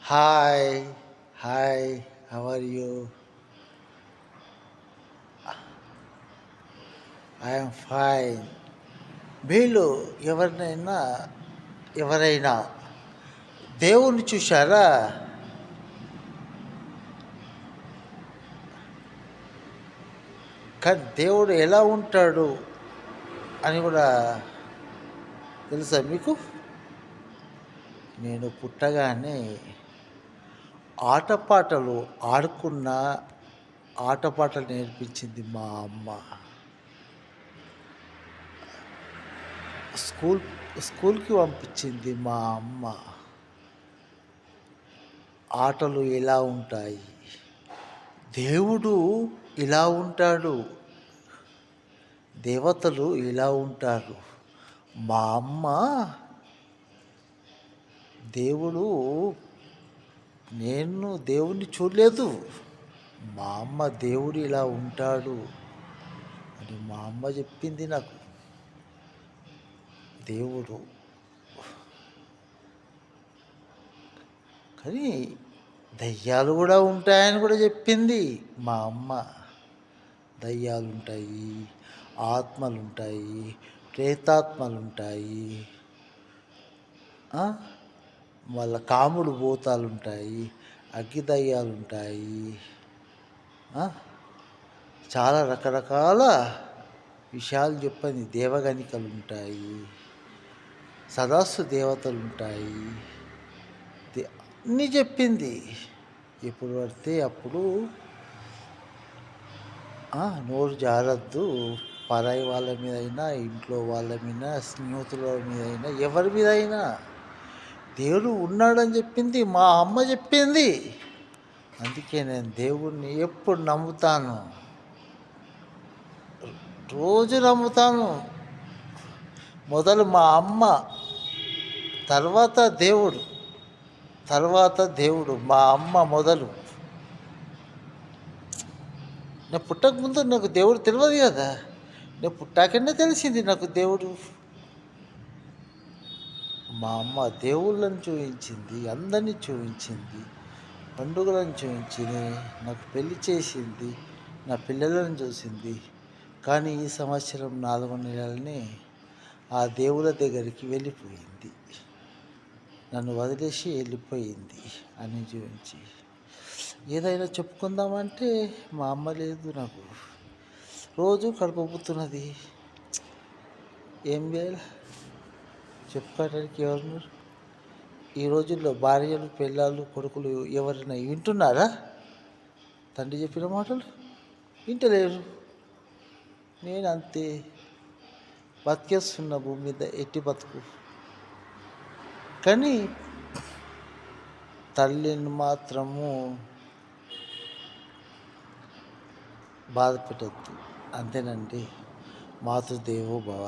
Hi, hi, how are you? I am fine. మీలో ఎవరైనా దేవుణ్ణి చూశారా? కానీ దేవుడు ఎలా ఉంటాడు అని కూడా తెలుసా మీకు? నేను పుట్టగానే ఆటపాటలు ఆడుకున్న ఆటపాటలు నేర్పించింది మా అమ్మ. స్కూల్ స్కూల్కి పంపించింది మా అమ్మ. ఆటలు ఎలా ఉంటాయి, దేవుడు ఇలా ఉంటాడు, దేవతలు ఇలా ఉంటారు. మా అమ్మ దేవుడు నేను దేవుణ్ణి చూడలేదు, మా అమ్మ దేవుడు ఇలా ఉంటాడు అని మా అమ్మ చెప్పింది నాకు. దేవుడు కానీ దయ్యాలు కూడా ఉంటాయని కూడా చెప్పింది మా అమ్మ. దయ్యాలు ఉంటాయి, ఆత్మలు ఉంటాయి, ప్రేతాత్మలు ఉంటాయి, మళ్ళా కాముడు భూతాలు ఉంటాయి, అగ్గి దయ్యాలు ఉంటాయి, చాలా రకరకాల విషయాలు చెప్పని దేవగణికలు ఉంటాయి, సదాసు దేవతలు ఉంటాయి, అన్నీ చెప్పింది. ఎప్పుడు పడితే అప్పుడు నోరు జారద్దు, పరాయి వాళ్ళ మీద అయినా, ఇంట్లో వాళ్ళ మీద, స్నేహితుల మీద అయినా, ఎవరి మీద అయినా దేవుడు ఉన్నాడని చెప్పింది మా అమ్మ చెప్పింది. అందుకే నేను దేవుణ్ణి ఎప్పుడు నమ్ముతాను, రోజు నమ్ముతాను. మొదలు మా అమ్మ, తర్వాత దేవుడు, మా అమ్మ మొదలు. నేను పుట్టకముందు నాకు దేవుడు తెలియదు కదా, నేను పుట్టాకనే తెలిసింది నాకు దేవుడు. మా అమ్మ దేవుళ్ళని చూపించింది, అందరినీ చూపించింది, పండుగలను చూపించింది, నాకు పెళ్లి చేసింది, నా పిల్లలను చూసింది. కానీ ఈ సంవత్సరం 4 నెలలనే ఆ దేవుల దగ్గరికి వెళ్ళిపోయింది, నన్ను వదిలేసి వెళ్ళిపోయింది అని చూపించి. ఏదైనా చెప్పుకుందామంటే మా అమ్మ లేదు నాకు, రోజు కడుపుతున్నది. ఏం చేయాలి చెప్పుకోవడానికి ఎవరు? ఈ రోజుల్లో భార్యలు, పిల్లలు, కొడుకులు ఎవరైనా వింటున్నారా? తండ్రి చెప్పిన మాటలు వింటలేరు. నేను అంతే, బతికేస్తున్న భూమి మీద ఎట్టి బతుకు. కానీ తల్లిని మాత్రము బాధ పెట్టద్దు, అంతేనండి. మాతృదేవో భవ.